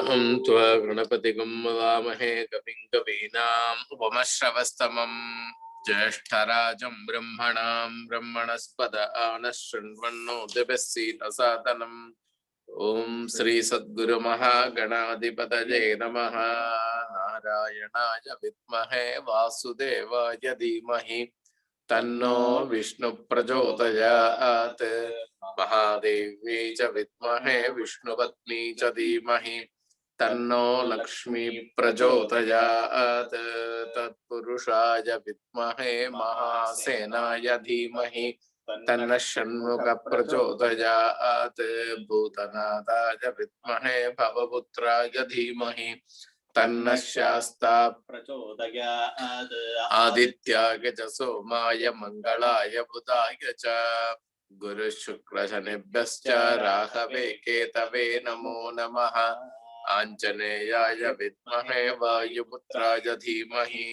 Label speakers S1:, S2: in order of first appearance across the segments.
S1: त्वा गणपतिगं वदामहे कविं कवीनाम् उपमश्रवस्तमम् ज्येष्ठराजं ब्रह्मणां ब्रह्मणस्पद आनशृण्वन्नोतिभिस्सीदसादनम् ओम श्री सद्गुरु महागणाधिपतये नमः। नारायणाय विद्महे वासुदेवाय धीमहि तन्नो विष्णु प्रचोदयात्। महादेव्यै च विद्महे विष्णुपत्नी च धीमहि तन्नो लक्ष्मी प्रचोदयात्। तत्पुरुषाय विद्महे महासेनाय धीमहि तन्नः षण्मुख प्रचोदयात्। भूतनाथाय विद्महे भवपुत्राय धीमहि तन्नः शास्ता प्रचोदयात्। आदित्याय च सोमाय मंगलाय बुधाय च गुरुशुक्रशनिभ्यश्च राहवे केतवे नमो नमः। आंजनेयाय विद्महे वायुपुत्राय धीमहि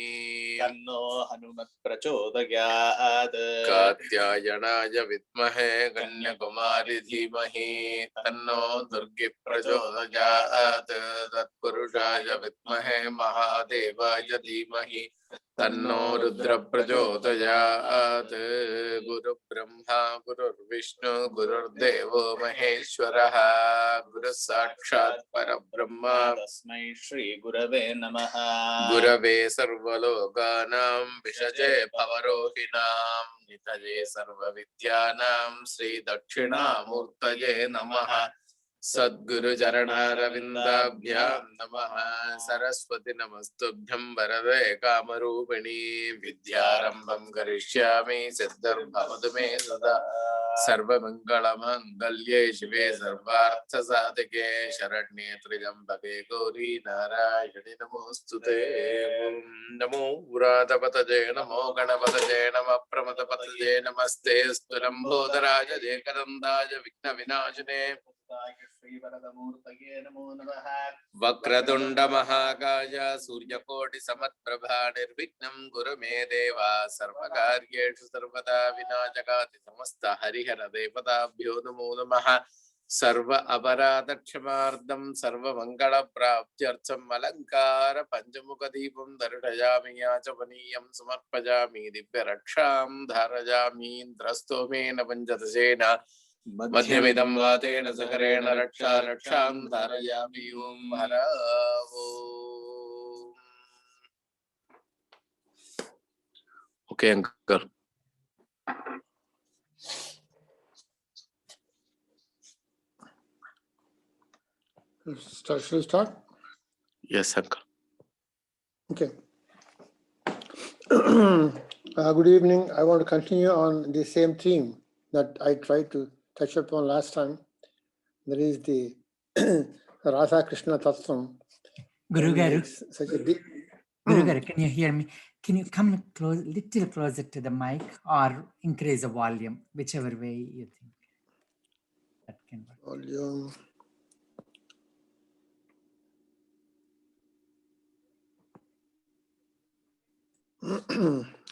S1: तन्नो हनुमत् प्रचोदयात्। कात्यायनाय विद्महे कन्याकुमारी धीमहि तन्नो दुर्गे प्रचोदयात्। तत्पुरुषाय विद्महे महादेवाय धीमहि तन्नो रुद्र प्रचोदयात्। गुरुब्रह्मा गुरुर्विष्णु गुरुर्देवो महेश्वरः गुरुः साक्षात् परब्रह्म तस्मै श्री गुरवे नमः। गुरवे सर्वलोकानां विषजे भवरोहिणां निधये सर्वविद्यानां श्री दक्षिणामूर्तये नमः। सद्गुरु चरणारविन्दाभ्यां नमः। सरस्वती नमस्तुभ्यं वरदे कामरूपिणी विद्यारम्भं करिष्यामि सिद्धिर्भवतु मे सदा। सर्वमङ्गलमाङ्गल्ये शिवे सर्वार्थसाधिके शरण्ये त्र्यम्बके गौरी नारायणि नमोऽस्तुते। नमो पुरातपतये नमो गणपतये नमः प्रमथपतये नमस्ते स्तुलम्बोदराय जयकदन्दाय विघ्नविनाशिने श्रीवरदमूर्तये नमो नमः। वक्रतुण्ड महाकाय सूर्यकोटि समप्रभा निर्विघ्नं कुरु मे देव सर्वकार्येषु सर्वदा विनाशकाति समस्त हरिहर देवताभ्यो नमो नमः। सर्व अपराध क्षमार्धं सर्वमंगल प्राप्त्यर्थम् अलंकार पंचमुख दीपं दर्शयामि याचमनीयं समर्पयामि दिव्य रक्षां धारयामि इंद्रस्तोमेन पंचदशेन मध्यमिदं वातेन सकरेण रक्षा रक्षां धारयामि ओं हर ओम। Okay uncle.
S2: Shall we start?
S1: Yes, uncle.
S2: Okay. Good evening. I want to continue on the same theme that I tried to touch upon last time. There is the Radha Krishna Tattvam.
S3: Guru Garu,
S2: Such a deep...
S3: Guru Garu, can you hear me? Can you come close, little closer to the mic or increase the volume, whichever way you think that can work.
S2: Volume.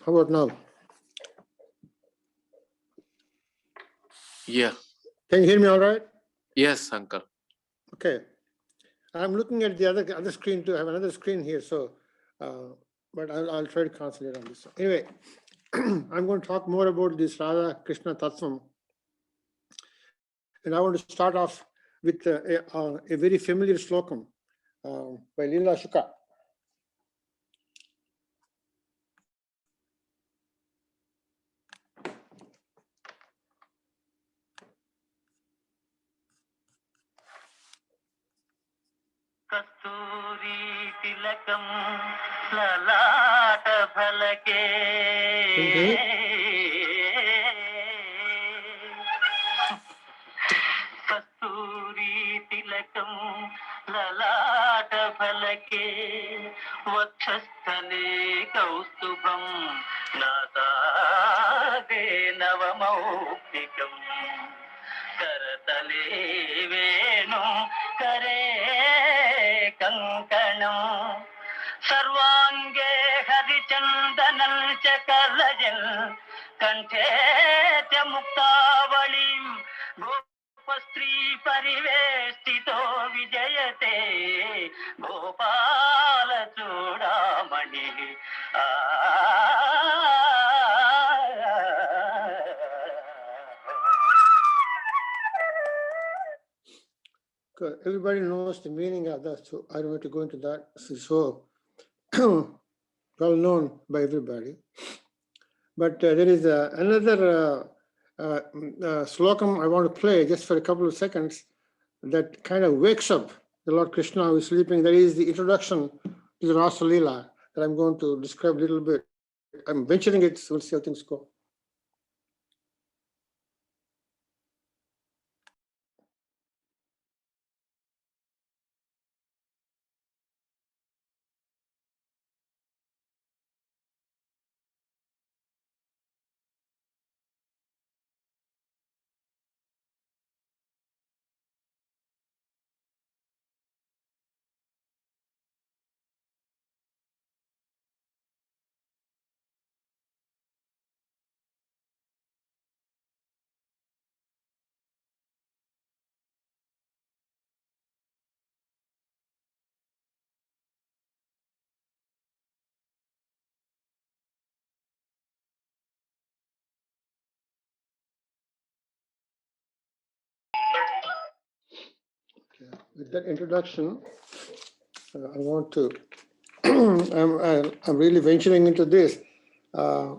S2: How about now?
S1: Yeah.
S2: Can you hear me all right?
S1: Yes, uncle.
S2: Okay. I'm looking at the other screen too. I have another screen here, so but I'll try to concentrate on this. Anyway, I'm going to talk more about this Radha Krishna Tattvam. And I want to start off with a very familiar slokam by Leela Shuka.
S4: कस्तूरी तिलकम ललाट फलके कस्तूरी तिलकम ललाट फलके वक्षस्थले कौस्तुभम नासादे नवमौक्तिकम करतले वेणु करे कंकणं सर्वांगे हरिचंदनं च कलजल कंठे च मुक्तावलीं गोपस्त्री परिवेष्टितो విజయతే గోపాల చూడామణి ఆ
S2: Good. Everybody knows the meaning of that, so I don't want to go into that. It's so well known by everybody. But there is another slokam I want to play just for a couple of seconds that kind of wakes up the Lord Krishna who is sleeping. That is the introduction to the Rasa Leela that I'm going to describe a little bit. I'm venturing it, so we'll see how things go. With that introduction, I want to, I'm really venturing into this. As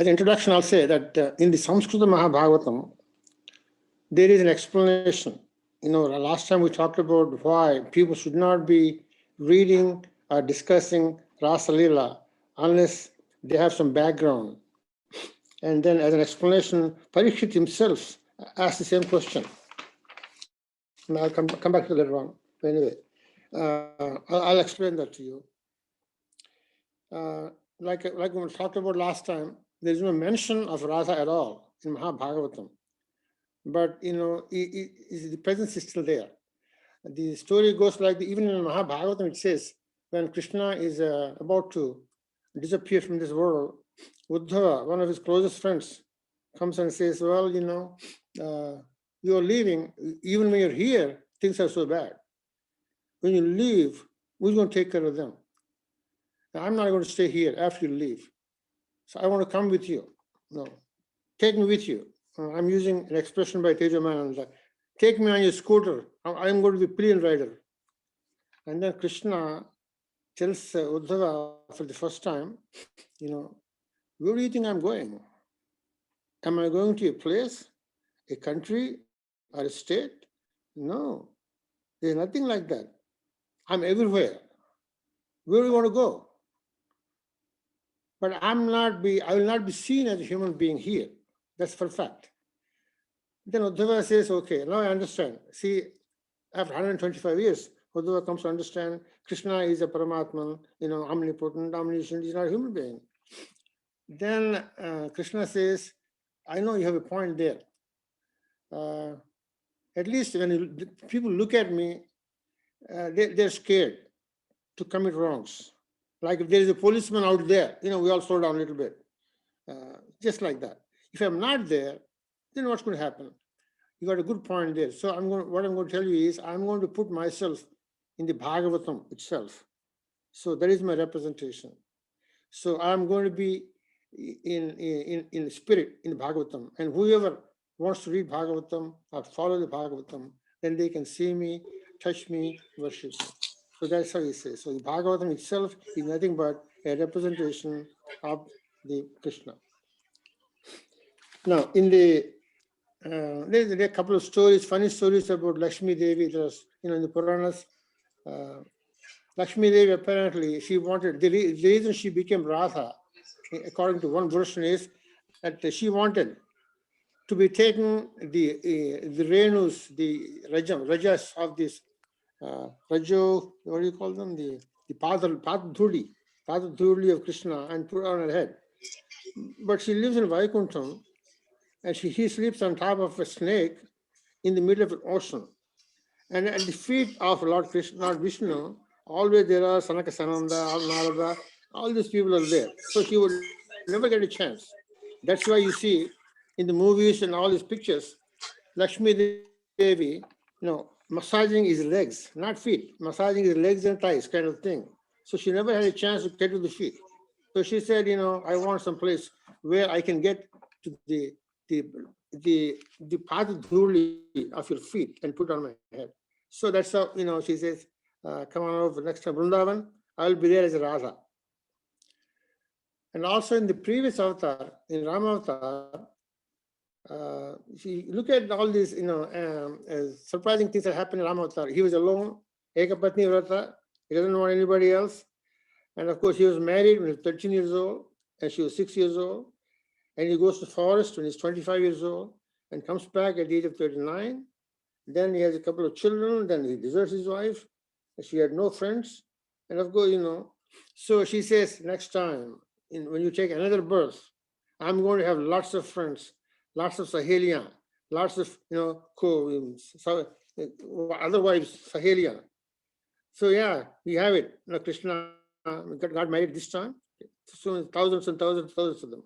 S2: an introduction, I'll say that in the Samskrita Mahabhagavatam, there is an explanation. You know, last time we talked about why people should not be reading or discussing Rasa Leela unless they have some background. And then as an explanation, Parikshit himself asked the same question. And I'll come back to that one. Anyway, I'll explain that to you. Like we talked about last time, there's no mention of Radha at all in Mahabhagavatam. But, you know, the presence is still there. The story goes like, even in Mahabhagavatam, it says, when Krishna is about to disappear from this world, Uddhava, one of his closest friends, comes and says, well, you know, you're leaving, even when you're here, things are so bad. When you leave, who's going to take care of them? Now, I'm not going to stay here after you leave. So I want to come with you. No, take me with you. I'm using an expression by Tejamananda. Take me on your scooter. I'm going to be pillion rider. And then Krishna tells Uddhava for the first time, you know, where do you think I'm going? Am I going to a place, a country, or a state? No, there's nothing like that. I'm everywhere. Where do you want to go? But I will not be seen as a human being here. That's for a fact. Then Uddhava says, okay, now I understand. See, after 125 years, Uddhava comes to understand Krishna is a Paramatman, you know, omnipotent, omniscient, he's not a human being. Then Krishna says, I know you have a point there. At least when people look at me, they're scared to commit wrongs. Like if there is a policeman out there, you know, we all slow down a little bit. Just like that. If I'm not there, then what's going to happen? You got a good point there. So what I'm going to tell you is I'm going to put myself in the Bhagavatam itself. So that is my representation. So I'm going to be in spirit in Bhagavatam, and whoever wants to read Bhagavatam or follow the Bhagavatam, then they can see me, touch me, worship me. So that's how he says. So the Bhagavatam itself is nothing but a representation of the Krishna. Now, in there's a couple of stories, funny stories about Lakshmi Devi. There's, you know, in the Puranas, Lakshmi Devi apparently she wanted the reason she became Radha, according to one version, is that she wanted to be taken the Renus, the Rajas of this Rajo, what do you call them? The Padadhuli of Krishna, and put on her head. But she lives in Vaikuntham, and he sleeps on top of a snake in the middle of an ocean. And at the feet of Lord Krishna, Lord Vishnu, always there are Sanaka Sananda, Narada, all these people are there. So he would never get a chance. That's why you see in the movies and all these pictures, Lakshmi Devi massaging his legs, not feet, massaging his legs and thighs kind of thing. So she never had a chance to get to the feet. So she said, I want some place where I can get to the path dhuli of your feet and put on my head. So that's how, she says, come on over next time, Vrindavan, I'll be there as a Radha. And also in the previous avatar, in Rama avatar, look at all these, surprising things that happened in Rama avatar. He was alone, Ekapatni Vrata, he doesn't want anybody else. And of course, he was married when he was 13 years old, and she was 6 years old. And he goes to the forest when he's 25 years old and comes back at the age of 39. Then he has a couple of children, then he deserts his wife. And she had no friends. And of course, so she says, next time, when you take another birth, I'm going to have lots of friends, lots of Sahelia, lots of, other wives, Sahelia. So yeah, we have it. Krishna got married this time. So thousands and thousands of them.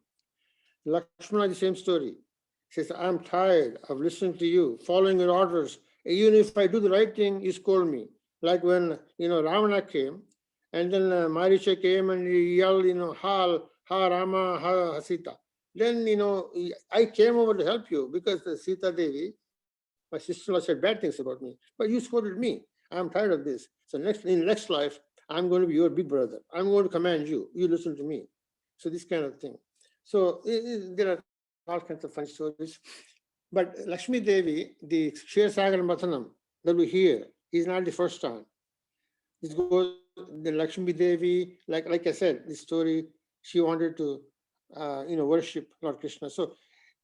S2: Lakshmana, the same story. Says, I'm tired of listening to you, following your orders. Even if I do the right thing, you scold me. Like when, Ravana came, and then Marisha came and he yelled, ha Rama, ha Sita. Then, I came over to help you because the Sita Devi, my sister-in-law, said bad things about me. But you scolded me. I'm tired of this. So in next life, I'm going to be your big brother. I'm going to command you. You listen to me. So this kind of thing. So there are all kinds of fun stories. But Lakshmi Devi, the Kshetrasagar Mathanam that we hear, is not the first time. This goes, the Lakshmi Devi, like I said, this story, she wanted to, worship Lord Krishna. So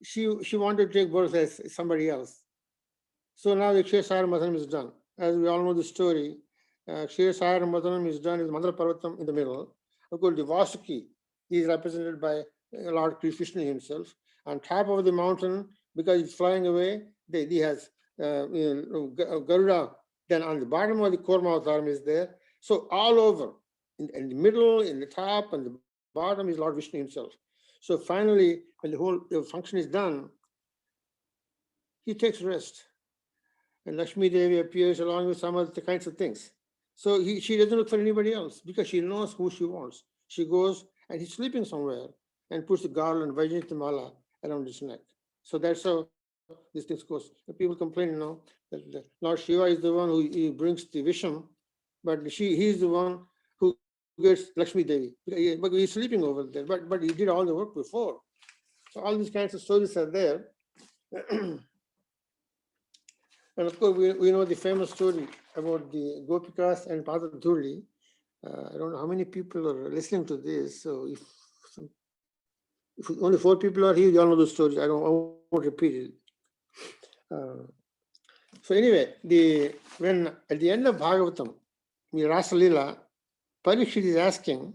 S2: she wanted to take birth as somebody else. So now the Kshetrasagar Mathanam is done. As we all know the story, Kshetrasagar Mathanam is done, is Mandala Parvatam in the middle. Of course, the Vasuki is represented by Lord Krishna himself. On top of the mountain, because it's flying away, he has Garuda. Then on the bottom of the Kurma Avatar is there. So all over, in the middle, in the top, and the bottom is Lord Vishnu himself. So finally, when the whole function is done, he takes rest. And Lakshmi Devi appears along with some other kinds of things. So she doesn't look for anybody else because she knows who she wants. She goes and he's sleeping somewhere and puts the garland, Vaijnati Mala, around his neck. So that's how this thing goes. The people complain, that Lord Shiva is the one who brings the Visham, but he's the one who gets Lakshmi Devi. But he's sleeping over there, but he did all the work before. So all these kinds of stories are there. And of course, we know the famous story about the Gopikas and Path Dhuli. I don't know how many people are listening to this. So if only 4 people are here, you all know the story. I won't repeat it. So anyway, when at the end of Bhagavatam, the Rasa Lila, Parikshit is asking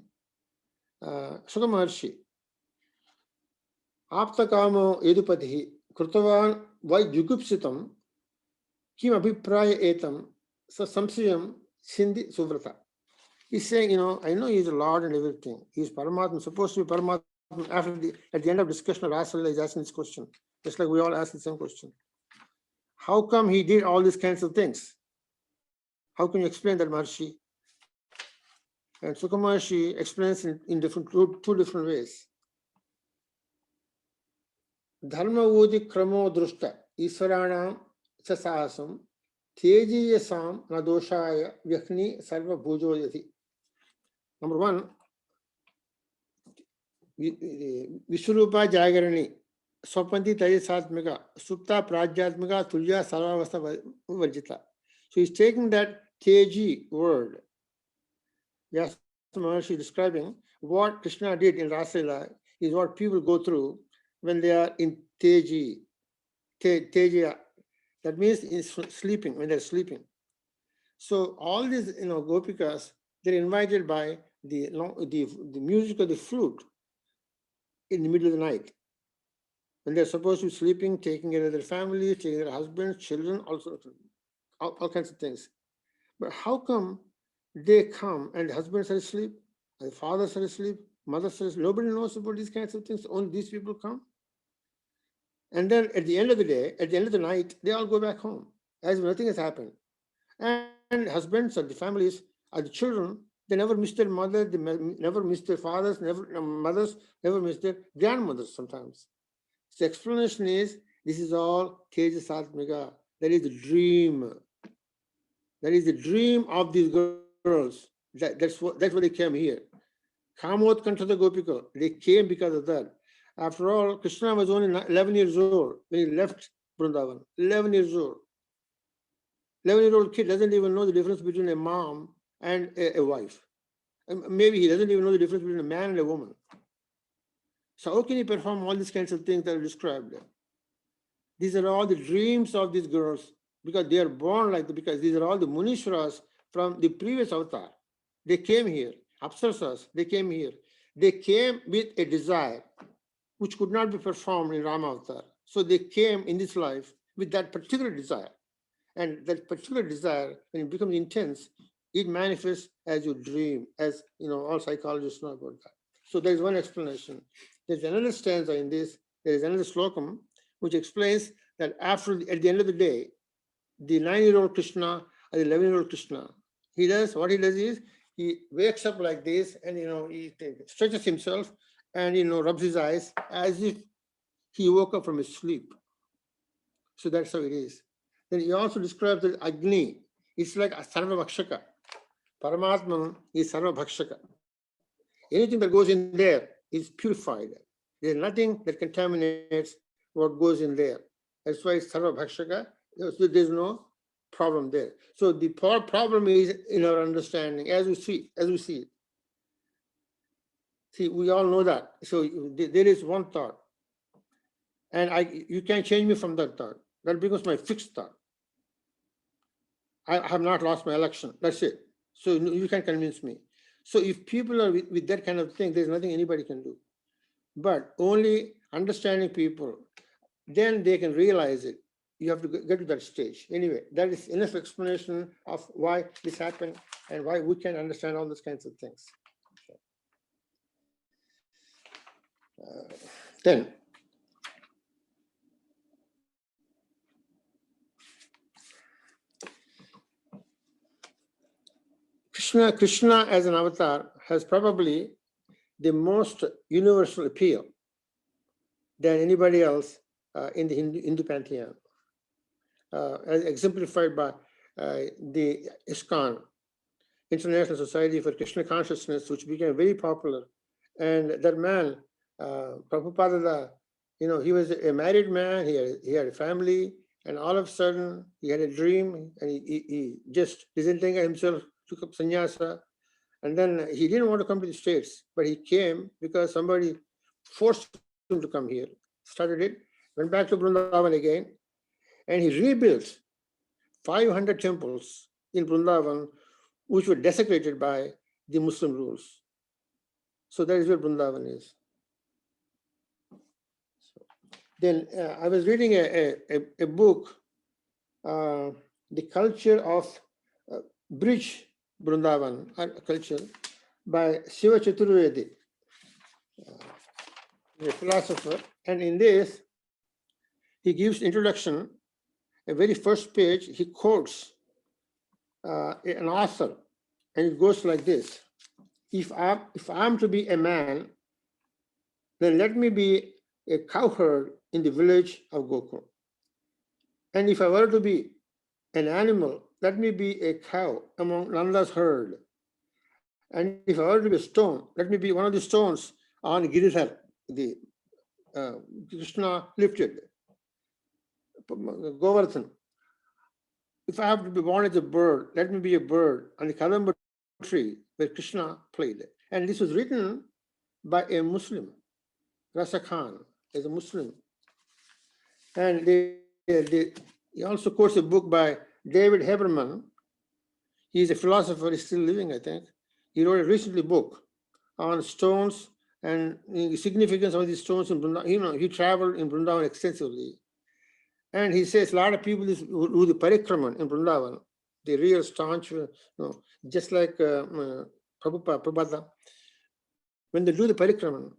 S2: Shuka Maharshi, Apta Kamo Edupatihi Krutavan Vai Jugupsitam Kim Abhipraya Etam Sa Samsayam Sindhi Suvrata. He's saying, I know he's the Lord and everything. He's Paramatma, supposed to be Paramatma. At the end of discussion, Rasa Lila is asking this question, just like we all ask the same question. How come he did all these kinds of things? How can you explain that, Maharshi? And Shuka Maharshi explains in two different ways. Dharma Udi Kramo Drushta Iswaranam Sasasam Tejiyasam Nadoshaya Vyakni Sarva Bhujoyati. Number 1, Vishwarupa Jagarani Swapanti Tajasatmika Supta Prajyatmika Tulya Sarvavastha Varjita. So he's taking that Teji word. Yes, Maharshi describing what Krishna did in Rasa is what people go through when they are in Teji. Tejiya. That means in sleeping, when they're sleeping. So all these Gopikas, they're invited by the music of the flute in the middle of the night. When they're supposed to be sleeping, taking care of their families, taking care of their husbands, children, all kinds of things. But how come they come and the husbands are asleep, the fathers are asleep, mothers are asleep? Nobody knows about these kinds of things. Only these people come. And then at the end of the day, at the end of the night, they all go back home. as if nothing has happened. And husbands and the families and the children, they never miss their mother, they never miss their fathers, never mothers, never miss their grandmothers sometimes. So explanation is, this is all Tejas Atmika. That is the dream. That is the dream of these girls. That's what they came here. Kamot Kantata Gopika, they came because of that. After all, Krishna was only 11 years old when he left Vrindavan. 11 years old. 11-year-old kid doesn't even know the difference between a mom and a wife. And maybe he doesn't even know the difference between a man and a woman. So how can he perform all these kinds of things that are described there? These are all the dreams of these girls, because they are born like that, because these are all the Munishwaras from the previous avatar. They came here, Apsaras, they came here. They came with a desire which could not be performed in Rama avatar. So they came in this life with that particular desire. And that particular desire, when it becomes intense, it manifests as you dream, as you know, all psychologists know about that. So there's one explanation. There's another stanza in this, there is another slokam, which explains that at the end of the day, the 9-year-old Krishna or the 11-year-old Krishna, what he does is, he wakes up like this and, he stretches himself and, rubs his eyes as if he woke up from his sleep. So that's how it is. Then he also describes the Agni. It's like a Sarva Bhakshaka. Paramatman is Sarva Bhakshaka. Anything that goes in there is purified. There's nothing that contaminates what goes in there. That's why it's Sarva Bhakshaka. So there's no problem there. So the problem is in our understanding, as we see it. See, we all know that. So there is one thought. And you can't change me from that thought. That becomes my fixed thought. I have not lost my election. That's it. So you can't convince me. So if people are with that kind of thing, there's nothing anybody can do. But only understanding people, then they can realize it. You have to get to that stage. Anyway, that is enough explanation of why this happened and why we can understand all those kinds of things. Then, Krishna as an avatar has probably the most universal appeal than anybody else in the Hindu pantheon, as exemplified by the ISKCON, International Society for Krishna Consciousness, which became very popular. And that man, Prabhupada, he was a married man, he had a family, and all of a sudden he had a dream, and he just Disentangled himself, took up sannyasa, and then he didn't want to come to the States, but he came because somebody forced him to come here, started it, went back to Vrindavan again, and he rebuilt 500 temples in Vrindavan, which were desecrated by the Muslim rules. So that is where Vrindavan is. Then I was reading a book, The Culture of Bridge Vrindavan Culture by Shiva Chaturvedi, a philosopher. And in this, he gives introduction, a very first page, he quotes an author, and it goes like this. If I'm to be a man, then let me be a cowherd in the village of Gokul. And if I were to be an animal, let me be a cow among Nanda's herd. And if I were to be a stone, let me be one of the stones on Giridhar, the Krishna lifted, Govardhan. If I have to be born as a bird, let me be a bird on the Kadamba tree where Krishna played. And this was written by a Muslim. Rasa Khan is a Muslim. And he also quotes a book by David Haberman. He's a philosopher, he's still living, I think. He wrote a recently book on stones and the significance of these stones in Vrindavan. He traveled in Vrindavan extensively. And he says a lot of people who do the parikraman in Vrindavan, the real staunch, just like Prabhupada, when they do the parikraman,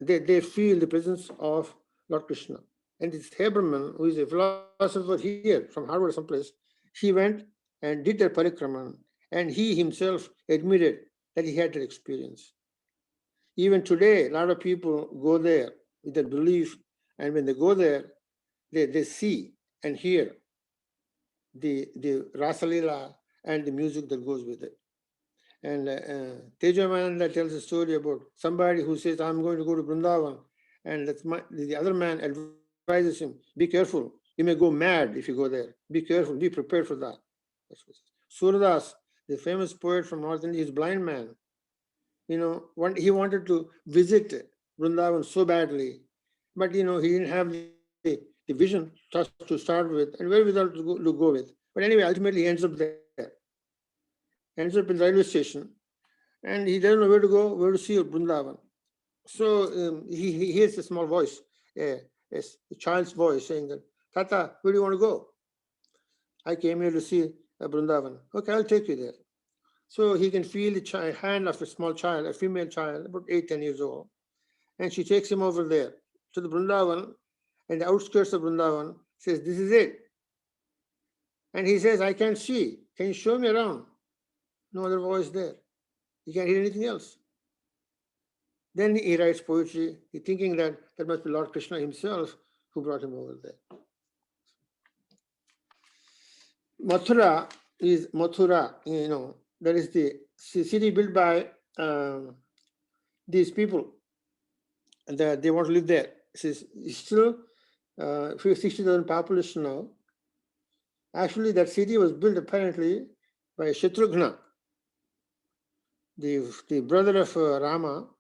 S2: they feel the presence of Lord Krishna. And this Haberman, who is a philosopher here from Harvard someplace, he went and did that parikrama, and he himself admitted that he had that experience. Even today, a lot of people go there with that belief, and when they go there, they see and hear the Rasalila and the music that goes with it. And Tejamananda tells a story about somebody who says, I'm going to go to Vrindavan, and the other man advises him, be careful, you may go mad if you go there. Be careful, be prepared for that. Surdas, the famous poet from North India, is a blind man. He wanted to visit Vrindavan so badly, but he didn't have the vision just to start with, and where without to go with. But anyway, ultimately he ends up there. Ends up in the railway station, and he doesn't know where to go, where to see Vrindavan. So he hears a small voice, a child's voice saying that, Tata, where do you want to go? I came here to see Vrindavan. Okay, I'll take you there. So he can feel the hand of a small child, a female child, about 8-10 years old. And she takes him over there to the Vrindavan, and the outskirts of Vrindavan, says, this is it. And he says, I can't see. Can you show me around? No other voice there. He can't hear anything else. Then he writes poetry, thinking that that must be Lord Krishna himself who brought him over there. Mathura is Mathura, that is the city built by these people, and they want to live there. It's still 60,000 population now. Actually, that city was built apparently by Shatrughna, the brother of Rama,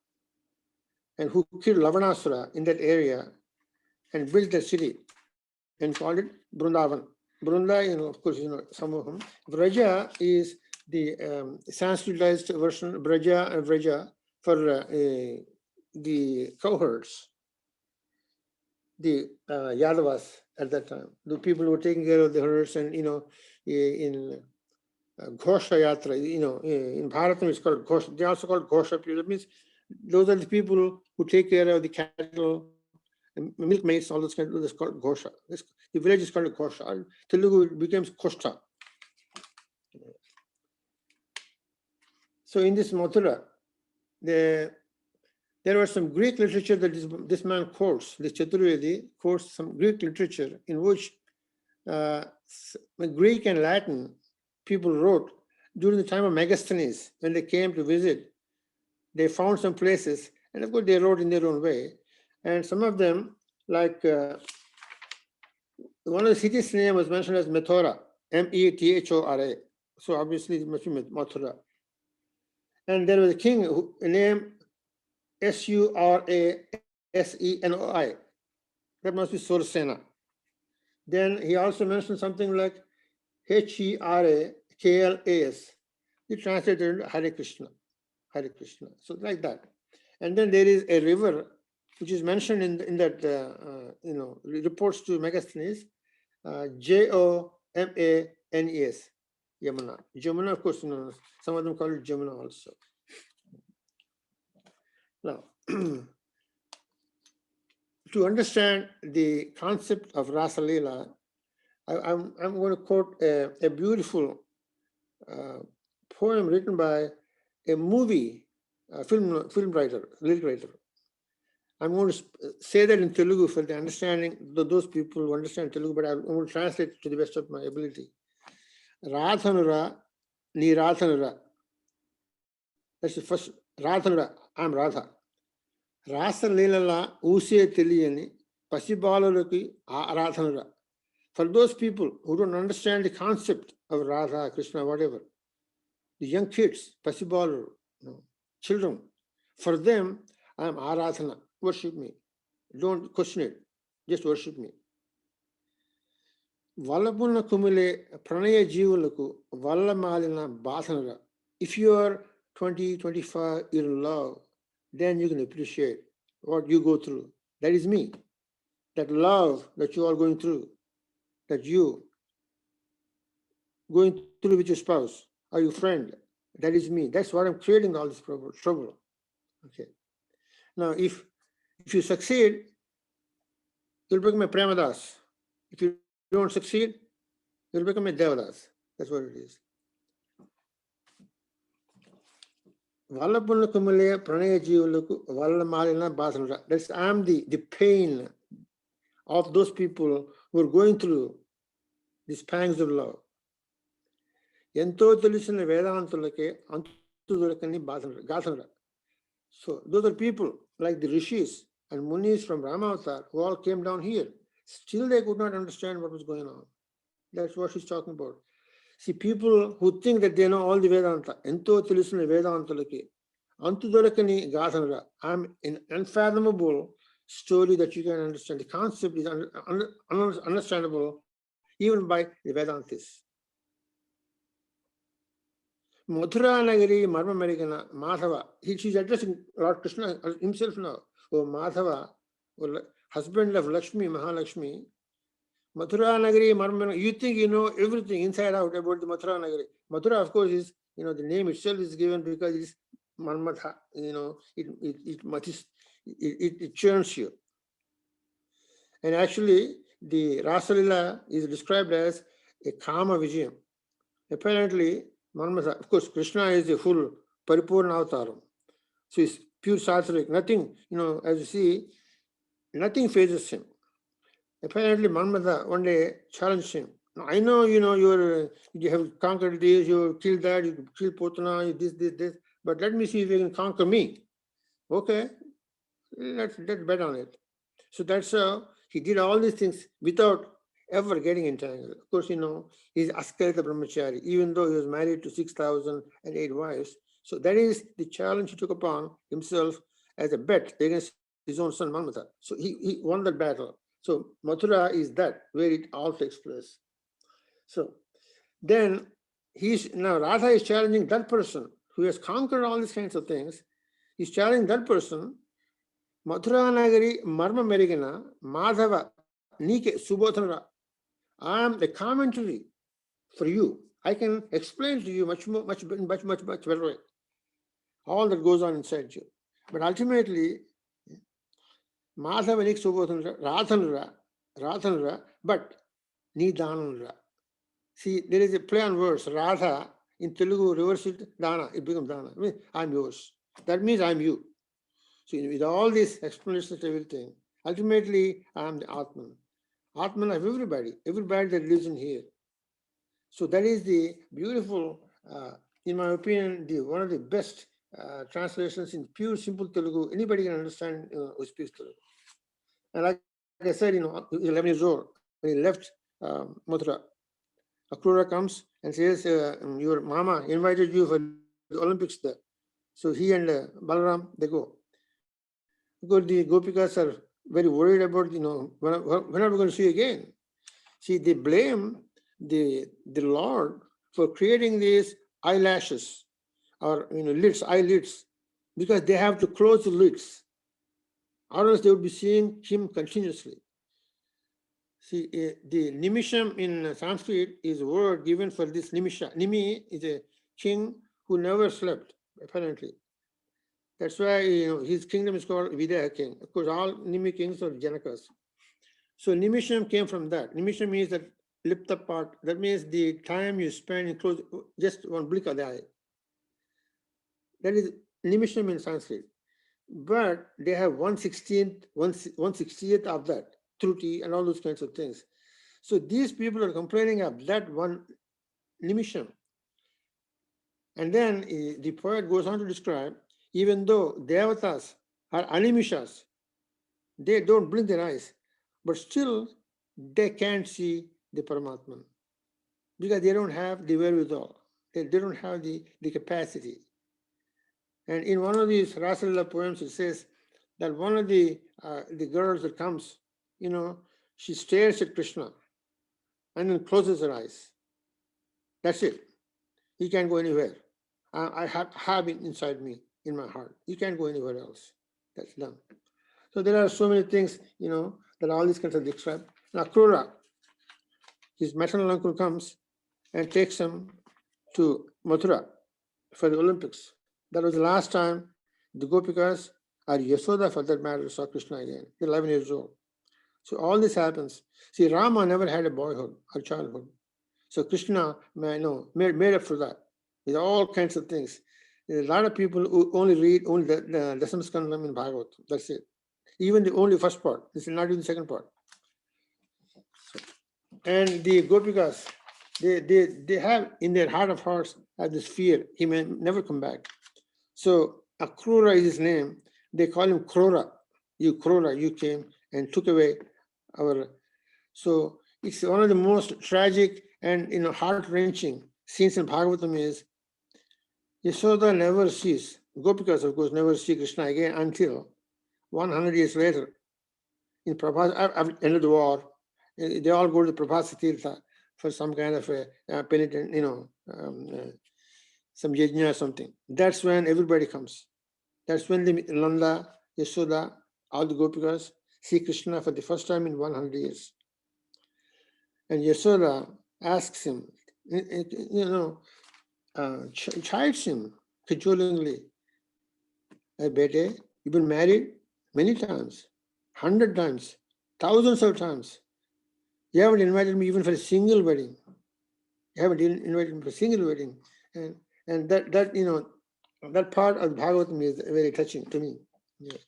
S2: and who killed Lavanasura in that area and built the city and called it Vrindavan. Vrunda, of course, some of them. Vraja is the Sanskritized version, Braja and Vraja, for the cowherds, the Yadavas at that time. The people who were taking care of the herds, and in Ghosha Yatra, in Bharatam it's called Ghosha. They also called Ghosha people. That means those are the people who take care of the cattle, milkmaids, all those kind of, that's called Ghosha. The village is called Ghosha. Telugu becomes Kosta. So in this Mathura, there was some Greek literature that this man quotes, this Chaturvedi quotes some Greek literature in which Greek and Latin people wrote during the time of Megasthenes. When they came to visit, they found some places, and of course they wrote in their own way. And some of them, like one of the cities' name was mentioned as Methora, Methora. So obviously it must be Mathura. And there was a king who named Suraseni. That must be Sursena. Then he also mentioned something like Heraklas. He translated Hare Krishna. Hare Krishna. So like that. And then there is a river which is mentioned in that reports to Megasthenes, Jomanes, Yamuna. Jamuna, of course, some of them call it Jamuna also. Now, to understand the concept of Rasa Leela, I'm going to quote a beautiful poem written by a movie film writer, lyric writer. I'm going to say that in Telugu for the understanding, those people who understand Telugu, but I'm going to translate it to the best of my ability. Radhanura, ni Radhanura. That's the first. Radhanura, I'm Radha. Rasa Leela Use Teliyani, Pasibalaraki Radhanura. For those people who don't understand the concept of Radha, Krishna, whatever, the young kids, Pasibalar, children, for them, I'm Aradhana. Worship me. Don't question it. Just worship me. Vallapuna kumile pranaya jivulaku vallamalina bhathanara. If you are 20, 25, you're in love, then you can appreciate what you go through. That is me. That love that you are going through, that you going through with your spouse or your friend, that is me. That's what I'm creating all this trouble. Okay. Now, if you succeed, you'll become a Premadas. If you don't succeed, you'll become a Devadas. That's what it is. Vallapuna Kumale Pranaya Jivuluku Vallamalina Basandra. That's I'm the pain of those people who are going through these pangs of love. Ento Tulisana Vedantulake Antudurkani Basandra. So those are people like the rishis and munis from Ramavatar who all came down here. Still they could not understand what was going on. That's what she's talking about. See, people who think that they know all the Vedanta, ento telusuna Vedantulaki, Antudorakani Gasanara. I'm an unfathomable story that you can understand. The concept is understandable even by the Vedantists. Mathura Nagari, Marma Americana, Madhava. She's addressing Lord Krishna himself now. Oh, Madhava, husband of Lakshmi, Mahalakshmi. Mathura Nagari, Marma. You think you know everything inside out about the Mathura Nagari. Mathura, of course, is, the name itself is given because it's Manmatha, it churns you. And actually, the Rasalila is described as a Kama Vijayam. Apparently, Manmatha, of course, Krishna is a full Paripurna Avtaram. So it's pure sattvic. Nothing, as you see, nothing phases him. Apparently, Manmatha one day challenged him. Now, I know, you have conquered this, you have killed that, you killed Putana, this. But let me see if you can conquer me. Okay, let's bet on it. So that's how he did all these things without ever getting entangled. Of course, he's Askarita Brahmachari, even though he was married to 6,008 wives. So that is the challenge he took upon himself as a bet against his own son Manmatha. So he won that battle. So Mathura is that where it all takes place. So then now Radha is challenging that person who has conquered all these kinds of things. He's challenging that person. Mathura Nagari Marma Merigana Madhava Nike Subodhana. I am the commentary for you. I can explain to you much better way all that goes on inside you. But ultimately, Madhava Nike Subodhana Radhanra, but Nidananra. See, there is a play on words. Radha in Telugu, reverse it, Dana, it becomes Dana. I mean, I'm yours. That means I'm you. So with all these explanations of everything, ultimately, I'm the Atman. Atman of everybody that lives in here. So that is the beautiful, in my opinion, one of the best translations in pure, simple Telugu. Anybody can understand who speaks Telugu. And like I said, 11 years old, when he left Mathura, Akrura comes and says, your mama invited you for the Olympics there. So he and Balaram, they go. Because the Gopikas are very worried about, when are we going to see again? See, they blame the Lord for creating these eyelashes or, lids, eyelids, because they have to close the lids. Or else they would be seeing him continuously. See, the nimisham in Sanskrit is a word given for this nimisha. Nimi is a king who never slept, apparently. That's why his kingdom is called Vidya king. Of course, all Nimi kings are Janakas. So nimisham came from that. Nimisham means that lift up part. That means the time you spend in close, just one blink of the eye. That is nimisham in Sanskrit. But they have 1/60th of that. Truti and all those kinds of things. So these people are complaining of that one nimisham. And then the poet goes on to describe, even though devatas are animishas, they don't blink their eyes, but still they can't see the Paramatman because they don't have the wherewithal. They don't have the capacity. And in one of these Rasalila poems, it says that one of the girls that comes, she stares at Krishna and then closes her eyes. That's it. He can't go anywhere. I have it inside me, in my heart. You can't go anywhere else. That's done. So there are so many things, that all these kinds of described. Now, Akrura, his maternal uncle comes and takes him to Mathura for the Olympics. That was the last time the Gopikas, or Yasoda for that matter, saw Krishna again. They're 11 years old. So all this happens. See, Rama never had a boyhood or childhood. So Krishna made up for that with all kinds of things. There are a lot of people who only read only the Dasam Skandam in Bhagavad. That's it. Even the only first part. This is not even the second part. And the Gopikas, they have in their heart of hearts have this fear. He may never come back. So Akrura is his name. They call him Krura. Krura, you came and took away our. So it's one of the most tragic and heart-wrenching scenes in Bhagavatam is Yashoda never sees, Gopikas of course never see Krishna again until 100 years later. In Prabhas, end of the war, they all go to Prabhasa Tirtha for some kind of a penitent, some yajna or something. That's when everybody comes. That's when the Nanda, Yashoda, all the Gopikas see Krishna for the first time in 100 years. And Yashoda asks him, chides him cajolingly. Hey, Bete, you've been married many times, 100 times, thousands of times. You haven't invited me even for a single wedding. You haven't invited me for a single wedding. And that that part of Bhagavatam is very touching to me. Yeah.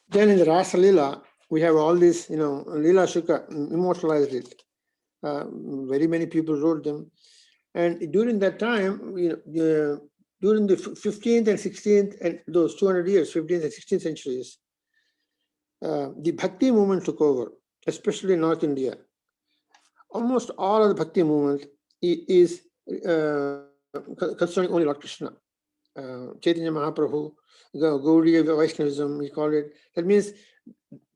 S2: Then in the Rasa Lila, we have all this, Lila Shuka immortalized it. Very many people wrote them. And during that time, during the 15th and 16th and those 200 years, 15th and 16th centuries, the Bhakti movement took over, especially in North India. Almost all of the Bhakti movement is concerning only Lord Krishna. Chaitanya Mahaprabhu, Gaudiya Vaishnavism, we call it. That means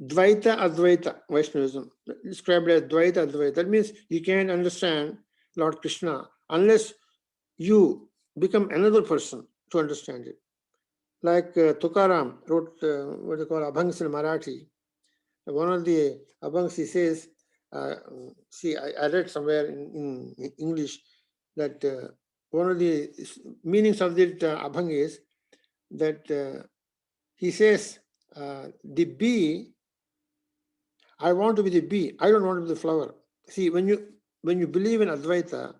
S2: Dvaita Advaita Vaishnavism, described as Dvaita Advaita. That means you can't understand Lord Krishna unless you become another person to understand it. Like Tukaram wrote what they call Abhangs in Marathi. One of the Abhangs, he says, I read somewhere in English that one of the meanings of the Abhang is that he says, the bee, I want to be the bee, I don't want to be the flower. See, when you believe in Advaita,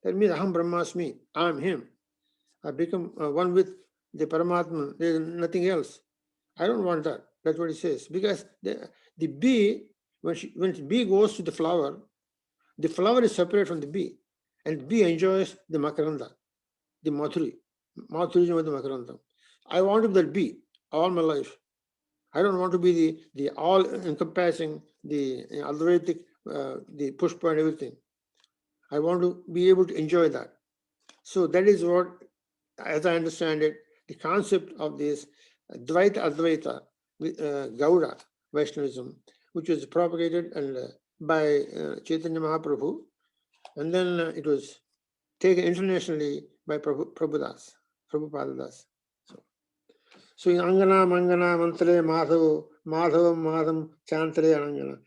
S2: that means Aham Brahmasmi, I am him. I become one with the Paramatma, there is nothing else. I don't want that. That's what he says. Because the bee, when the bee goes to the flower is separate from the bee. And the bee enjoys the makaranda, the mathuri. Mathuri is the makaranda. I want to be that bee all my life. I don't want to be the all-encompassing, the Advaitic, the pushpa and everything. I want to be able to enjoy that. So that is what, as I understand it, the concept of this Dvaita Advaita, Gauda Vaishnavism, which was propagated by Chaitanya Mahaprabhu, and then it was taken internationally by Prabhupada Das. So in Angana, Mangana, Mantre, Madhavam, Madham, Chantare, Angana.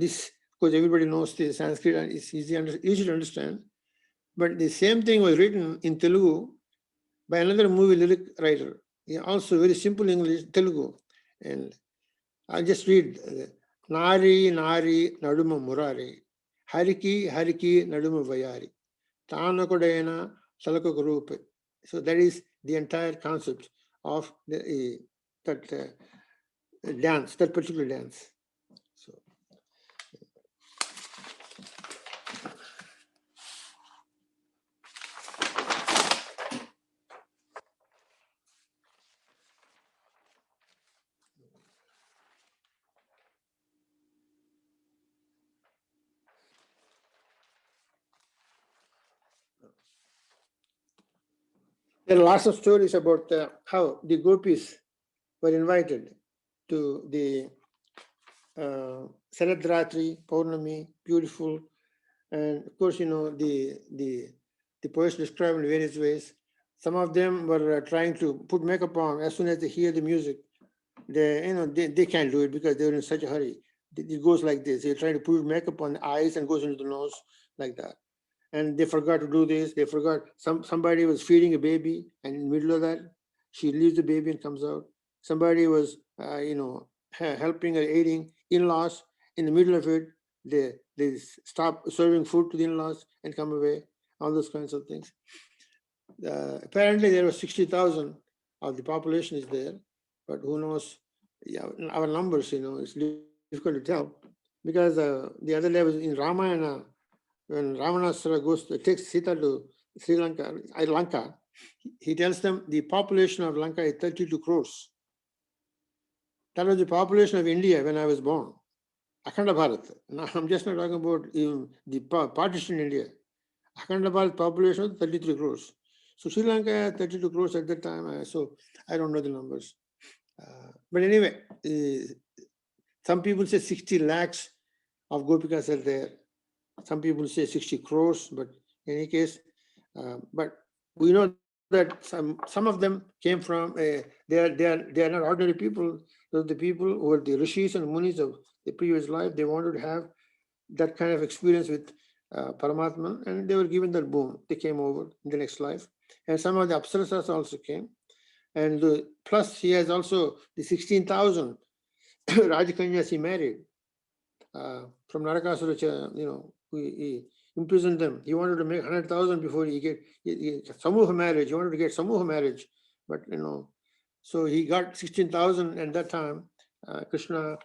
S2: This, because everybody knows the Sanskrit and it's easy to understand. But the same thing was written in Telugu by another movie lyric writer. Also very simple English, Telugu. And I'll just read. Nari, Nari, Naduma Murari. Hariki, Hariki, Naduma Vayari. Tanakodena, Salakagurupe. So that is the entire concept of that dance, that particular dance. So. There are lots of stories about how the gopis were invited to the Saradratri, Paurnami, beautiful. And of course, the poets describe in various ways. Some of them were trying to put makeup on as soon as they hear the music. they can't do it because they're in such a hurry. It goes like this. They're trying to put makeup on the eyes and goes into the nose like that. And they forgot to do this. They forgot somebody was feeding a baby, and in the middle of that, she leaves the baby and comes out. Somebody was, helping or aiding in-laws. In the middle of it, they stop serving food to the in-laws and come away. All those kinds of things. Apparently, there was 60,000 of the population is there, but who knows? Yeah, our numbers, it's difficult to tell because the other level in Ramayana, when Ravanasara takes Sita to Sri Lanka, Lanka, he tells them the population of Lanka is 32 crores. That was the population of India when I was born. Akhanda Bharat. Now I'm just not talking about the partition India. Akhanda Bharat population was 33 crores. So Sri Lanka had 32 crores at that time. So I don't know the numbers. But anyway, some people say 60 lakhs of Gopikas are there. Some people say 60 crores, but in any case, but we know that some of them came from, they are not ordinary people. Those are the people who were the rishis and munis of the previous life. They wanted to have that kind of experience with Paramatma, and they were given that boon. They came over in the next life. And some of the Apsaras also came. And plus he has also the 16,000 Rajakanyas he married from Narakasura, he imprisoned them. He wanted to make 100,000 before he get Samuha marriage. He wanted to get Samuha marriage, but so he got 16,000, and that time Krishna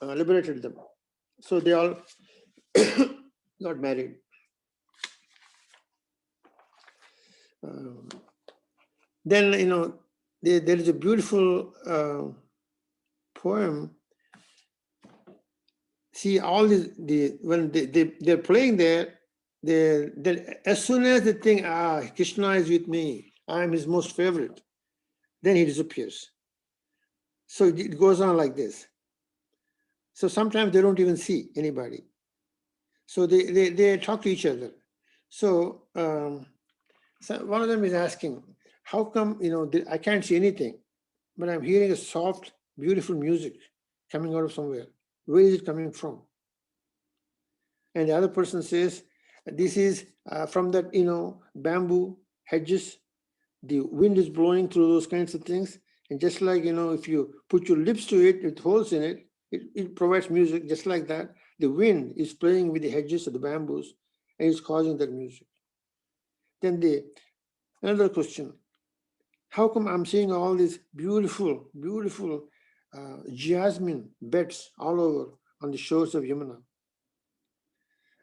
S2: liberated them. So they all got married. Then there is a beautiful poem. See, all when they're playing there, as soon as they think, Krishna is with me, I am his most favorite, then he disappears. So it goes on like this. So sometimes they don't even see anybody. So they talk to each other. So, so one of them is asking, how come, I can't see anything, but I'm hearing a soft, beautiful music coming out of somewhere. Where is it coming from? And the other person says, this is from that, bamboo hedges. The wind is blowing through those kinds of things. And just like, if you put your lips to it, with holes in it, it provides music just like that. The wind is playing with the hedges of the bamboos and it's causing that music. Then another question, how come I'm seeing all these beautiful, beautiful jasmine beds all over on the shores of Yamuna?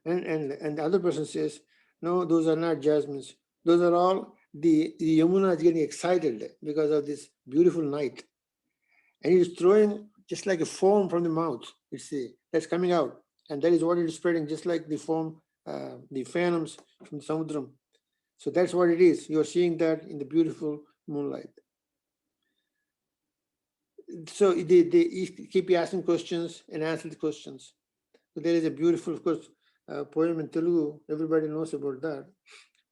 S2: And the other person says, no, those are not jasmines. Those are all the Yamuna is getting excited because of this beautiful night. And it is throwing just like a foam from the mouth. That's coming out. And that is what it is spreading, just like the foam, the phantoms from the Samudram. So that's what it is. You're seeing that in the beautiful moonlight. So they keep asking questions and answer the questions. So there is a beautiful, of course, poem in Telugu. Everybody knows about that.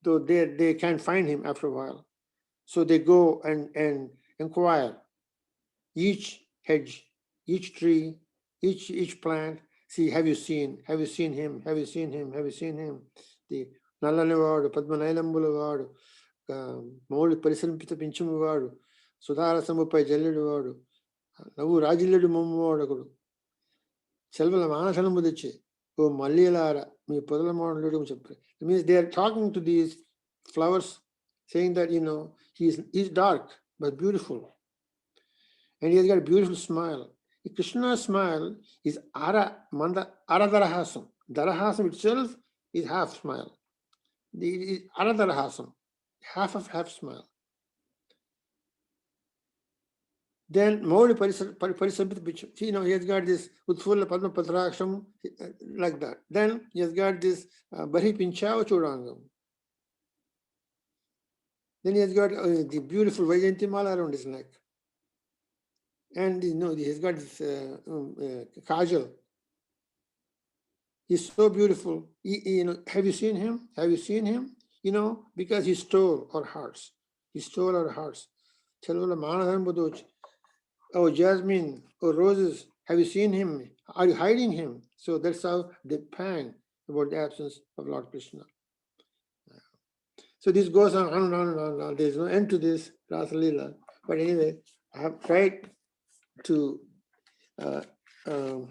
S2: Though they can't find him after a while. So they go and inquire each hedge, each tree, each plant. See, have you seen him? Have you seen him? Have you seen him? The Nallanevadu, Padmanailambulavadu, Mauli Parisalampita Pinchumavadu, Sudhara Samupai Jallidu, Navu Rajilledu Mummodakudu, Selvala Manasanambudiche, O Malialara, Mi Podalamodu. It means they are talking to these flowers, saying that, he's dark but beautiful. And he has got a beautiful smile. Krishna's smile is Aradarahasam. Darahasam itself is half smile. It is Aradarahasam, half smile. Then Mauli Parisambhita Bicham. See, he has got this Utfulla Padma Patraksham, like that. Then he has got this Bari Pinchava Chodangam. Then he has got the beautiful Vajayanti Mala around his neck. And he has got this kajal. He's so beautiful. Have you seen him? Have you seen him? Because he stole our hearts. He stole our hearts. oh Jasmine, oh roses, have you seen him? Are you hiding him? So that's how they pang about the absence of Lord Krishna. So this goes on and on and on and on. There's no end to this Rasa Leela. But anyway, I have tried to um,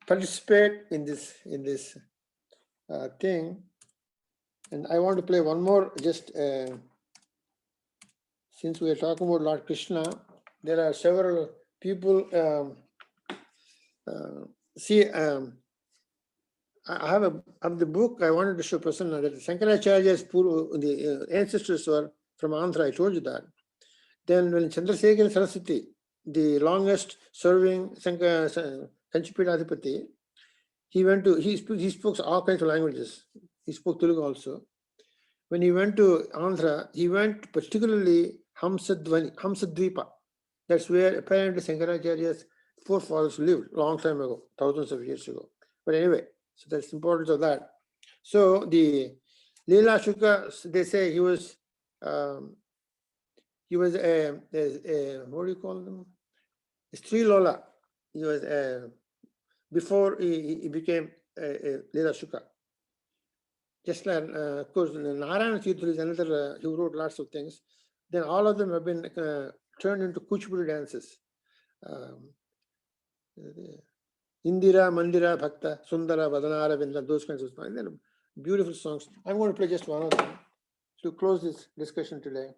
S2: participate in this thing, and I want to play one more. Just since we are talking about Lord Krishna, there are several people. See, I have the book I wanted to show Prasanna that Shankaracharya's the ancestors were from Andhra. I told you that. Then when Chandrasekhar Saraswati, the longest serving Kanchipidadhipati, he spoke all kinds of languages. He spoke Telugu also. When he went to Andhra, he went particularly Hamsadvipa. That's where apparently Shankaracharya's forefathers lived long time ago, thousands of years ago. But anyway, so that's the importance of that. So the Leela Shuka, they say he was a what do you call them? Sri Lola. He was before he became Leela Shuka. Just like, of course, Narayana Tirtha is another, he wrote lots of things. Then all of them have been turned into Kuchipudi dances. Indira, Mandira, Bhakta, Sundara, Vadanara, Vinda, those kinds of songs. They're beautiful songs. I'm going to play just one of them to close this discussion today.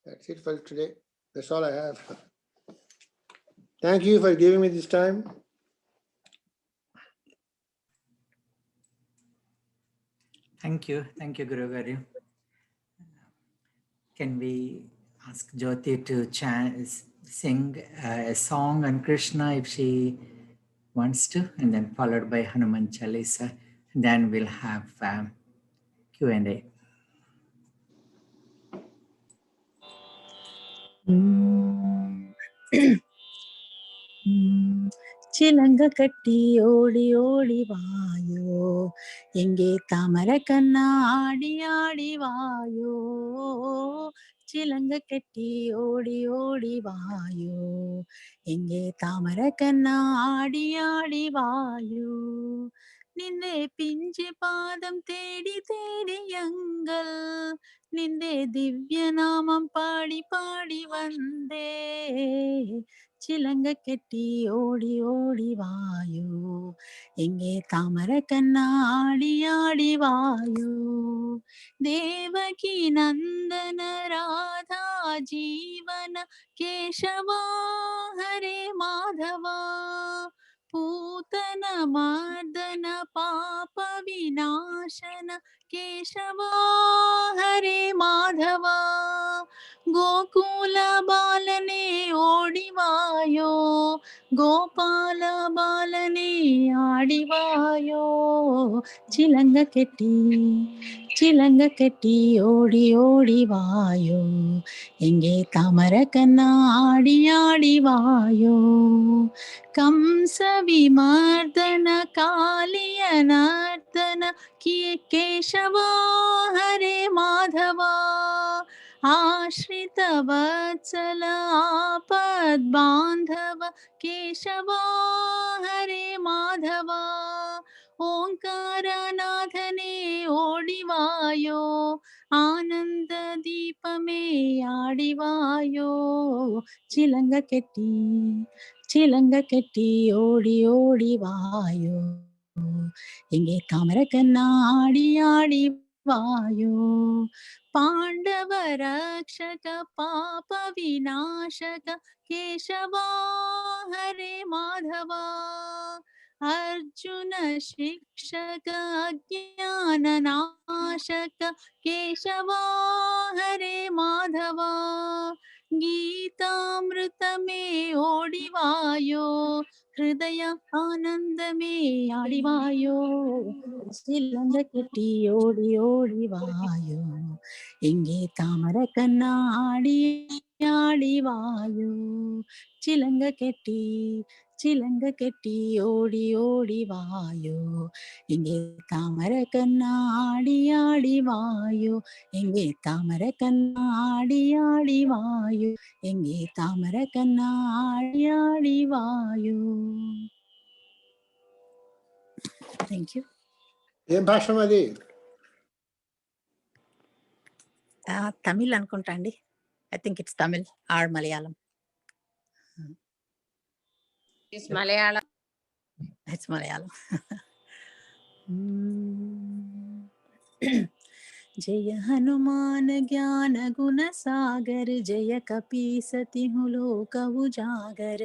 S2: That's it for today. That's all I have. Thank you for giving me this time.
S3: Thank you, Guru Garu. Can we ask Jyoti to sing a song on Krishna if she wants to, and then followed by Hanuman Chalisa. Then we'll have Q&A.
S5: சிலங்க கட்டி ஓடி ஓடி வாயோ, எங்கே தாமரை கண்ணா ஆடி ஆடி வாயோ, சிலங்க கட்டி ஓடி ஓடி வாயோ, எங்கே தாமரை கண்ணா ஆடி ஆடி வாயோ, நின்றே பிஞ்சு பாதம் தேடி தேடி எங்கள் நின்றே திவ்ய நாமம் பாடி பாடி வந்தே, சிலங்க கெட்டி ஓடி ஓடி வாயோ, எங்கே தாமரை கண்ணா ஆடி ஆடி வாயோ, தேவகி நந்தன ராதா ஜீவன கேசவா ஹரே மாதவா, பூதன மர்தன பாப விநாசன கேசவா ஹரே மாதவா, கோகுல பாலனே ஓடி ಓಡಿವಾಯೋ ಗೋಪಾಲ ಬಾಲನೇ ಆಡಿವಾಯೋ ಚಿಲಂಗ ಕೆಟ್ಟಿ ಓಡಿ ಓಡಿವಾಯೋ எங்கே தாமர கண்ணா ஆடி ஆடி வாயோ कंस विमर्दन कालिय नर्दन केशवा हरे माधवा आश्रित वत्सल आपद बांधव केशवा हरे माधवा ओंकारनाथने ओडिवायो आनंद दीप में आडिवायो चिलंग கெட்டி ஓடி ஓடி வாயோ எங்கே தாமர கண்ணா ஆடி ஆடி வாயோ पांडव रक्षक पाप विनाशक केशवा हरे माधवा अर्जुन शिक्षक अज्ञान नाशक केशवा हरे माधवा गीतामृत में ओडिवायो हृदय आनंद में आडिवायो चिलंग कटी ओडी ओडी वायो इंगे तामर कन्ना आडी आडी वायो चिलंग कटी ओडी ओडी वायो इंगे तामर कन्ना आडी आडी वायो इंगे तामर कन्ना आडी आडी वायो इंगे तामर कन्ना आडी आडी वायो Thank you.
S2: ఏం భాష అది?
S5: తమిళ్ అనుకుంటా అండి. I think it's Tamil or Malayalam.
S6: It's Malayalam.
S5: It's Malayalam. जय हनुमान ज्ञान गुण सागर जय कपीसति लोक उजागर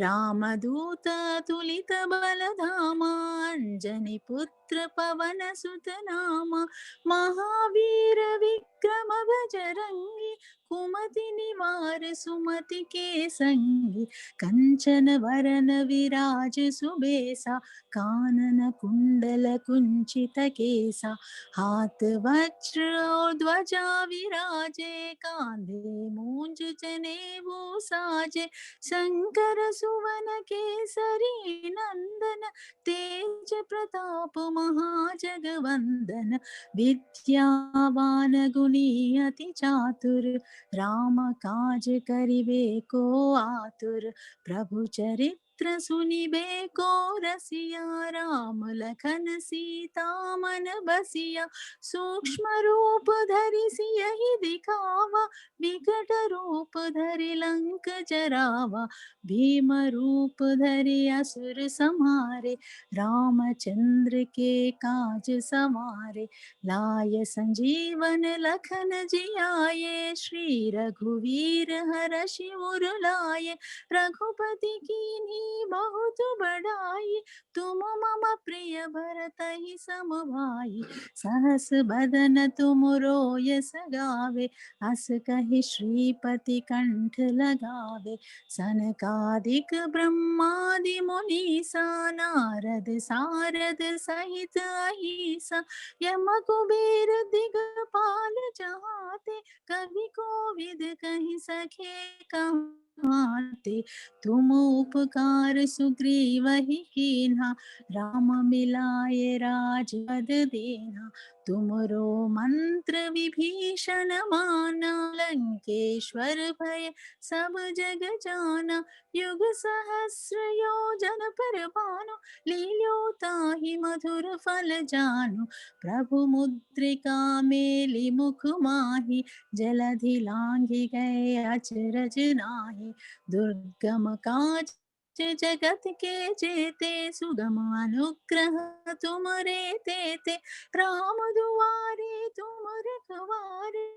S5: रामदूत तुलित बलधामा अंजनी पुत्र पवन सुत नामा महावीर विक्रम बजरंगी कुमति निवार सुमति के संगी कंचन वरन विराज सुबेसा कानन कुंडल कुंचित केसा हाथ वज्र और ध्वजा विराजे कांधे मूंज जनेऊ साजे शंकर सुवन केसरी नंदन तेज प्रताप महाजगवंदन विद्यावान गुणी अति चातुर राम काज करिबे को आतुर प्रभु चरित्र सुनिबे को रसिया राम लखन सीता मन बसिया सूक्ष्म रूप धरि सियहि दिखावा विकट रूप धरि लंक जरावा भीम रूप धरि असुर संहारे रामचंद्र के काज सवारे लाय संजीवन लखन जियाये श्री रघुवीर हरषि उर लाये रघुपति कीन्ही बहुत बड़ाई तुम मम प्रिय भरतहि सम भाई सहस बदन तुम रोयस गावे अस कहि श्रीपति कंठ लगावे सनकादिक ब्रह्मादि मुनीसा नारद सारद सहित अहिसा यम कुबेर दिगपाल चहाते कवि कोविद कहि सखे कहाते तुम उपकार सुग्रीवहि कीन्हा राम मिलाए राजपद दीन्हा तुमरो मंत्र विभीषण माना लंकेश्वर भय सब जग जाना युग सहस्र योजन पर भानु लील्योताहि मधुर फल जानु प्रभु मुद्रिका मेलि मुख माहि जलधि लांघि गए अचरज नाही दुर्गम काज जगत के जेते सुगम अनुग्रह तुमरे तेते राम दुआरे तुम रखवारे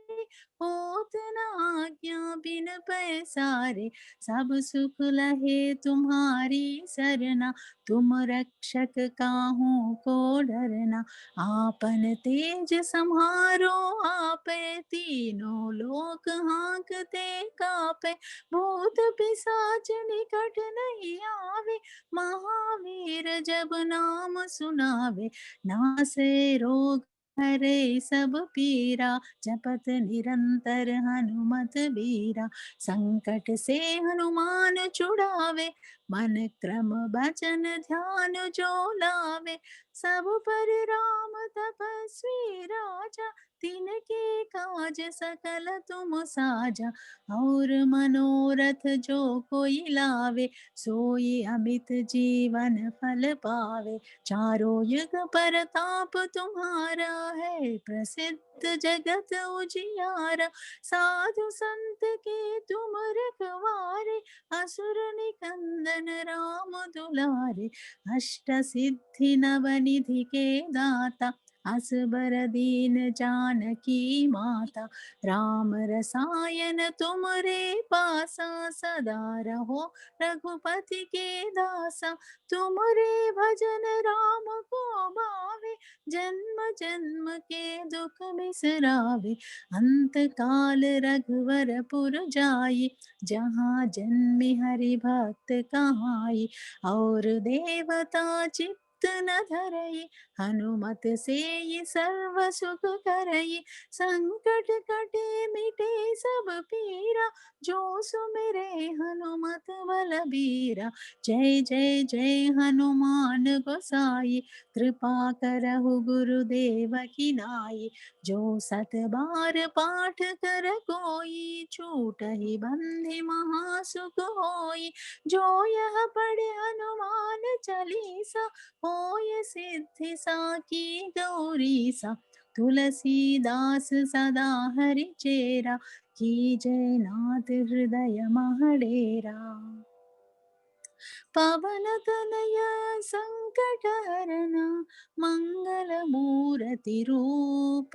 S5: होत न आज्ञा बिन पैसारे, सब सुख लहे तुम्हारी सरना, तुम रक्षक काहू को डरना। आपन तेज सम्हारो आपे, तीनों लोक हाँकते कापे, भूत पिशाच निकट नहीं आवे, महावीर जब नाम सुनावे, नासे रोग हरे सब पीरा, जपत निरंतर हनुमत बीरा। संकट से हनुमान छुड़ावे, मन क्रम बचन ध्यान जो लावे, सब पर राम तपस्वी राजा, तिनके काज सकल तुम साजा। और मनोरथ जो कोई लावे, सोई अमित जीवन फल पावे। चारों युग परताप तुम्हारा है, प्रसिद्ध जगत उजियारा। साधु संत के तुम रखवारे, असुर निकंदन राम दुलारे। अष्ट सिद्धि नवनिधि के दाता, असबर दीन जानकी माता। राम रसायन तुमरे पासा, सदा रहो रघुपति के दासा। तुमरे भजन राम को भावे, जन्म जन्म के दुख बिसरावे। अंत काल रघुवर पुर जाई, जहाँ जन्मि हरि भक्त कहाई। और देवता चित्त न धरई, हनुमत से ये सर्व सुख करई। संकट कटे मिटे सब पीरा, जो सुमिरे हनुमत बलबीरा। जय जय जय हनुमान गोसाई, कृपा करहु गुरुदेव की नाई। जो सत बार पाठ कर कोई, छूटहि बंधि महासुख होई। जो यह पढ़े हनुमान चालीसा, होय सिद्धि साकी गौरीसा। तुलसीदास सदा हरि चेरा, की जय नाथ हृदय महडेरा। पवन तनय संकट हरना, मंगल मूर्ति रूप।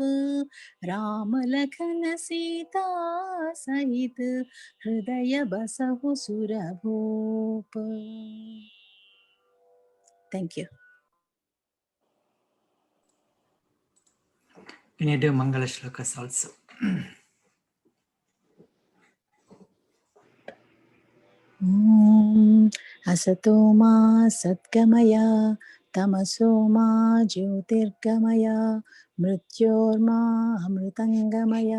S5: राम लखन सीता सहित, हृदय बसहु सुरभूप। Thank you.
S3: Can you do Mangala Shlokas also?
S5: ॐ असतो मा सद्गमय, तमसो मा ज्योतिर्गमय, मृत्योर्मा अमृतङ्गमय।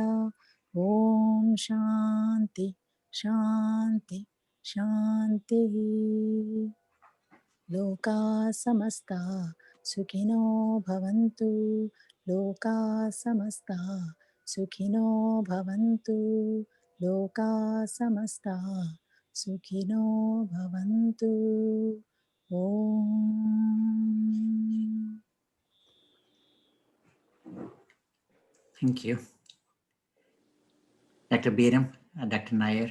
S5: ॐ शान्ति शान्ति शान्तिः। लोका समस्ता सुखिनो भवन्तु, लोका समस्ता सुखिनो भवन्तु, लोका समस्ता सुखिनो भवन्तु। ॐ।
S3: Thank you. Dr. Biram, Dr. Nair.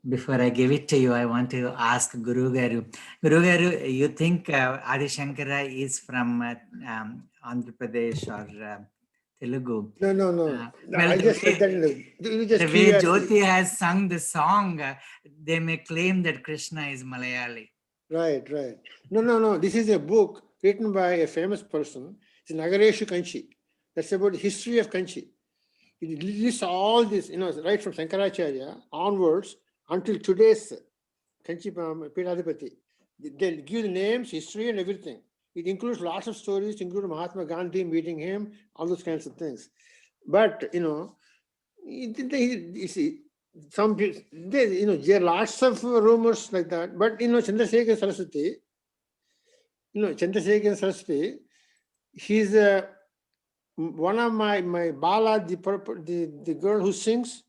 S3: Before I give it to you, I want to ask Guru Garu. Guru Garu, you think Adi Shankara is from Andhra Pradesh or Telugu?
S2: No.
S3: Well,
S2: I just said that in the just
S3: the way
S2: curiosity.
S3: Jyoti has sung the song, they may claim that Krishna is Malayali.
S2: Right. No. This is a book written by a famous person. It's Nagareshu Kanchi. That's about the history of Kanchi. It lists all this, right from Shankaracharya onwards until today's Kanchi Pidadipati. They give the names, history, and everything. It includes lots of stories, including Mahatma Gandhi meeting him, all those kinds of things. But you see, some people, there are lots of rumors like that. But Chandrasekhar Saraswati, he's one of my Bala, the girl who sings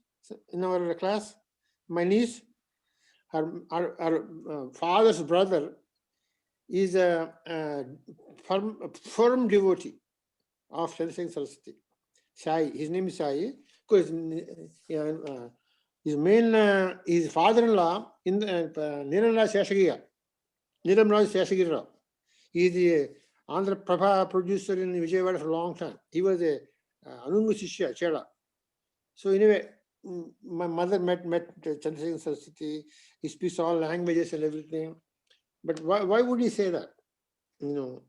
S2: in our class, my niece, her father's brother is a firm devotee of Chandrasekhar Saraswati. Sai, his name is Sai. Because his father-in-law in Niramraj Seshagiri Rao. He is the Andhra Prabha producer in Vijayawada for a long time. He was a Anungu Shishya Cheda. So anyway, my mother met Chandrasekhar Saraswati. He speaks all languages and everything. But why would he say that? You know,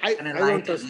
S2: I don't trust.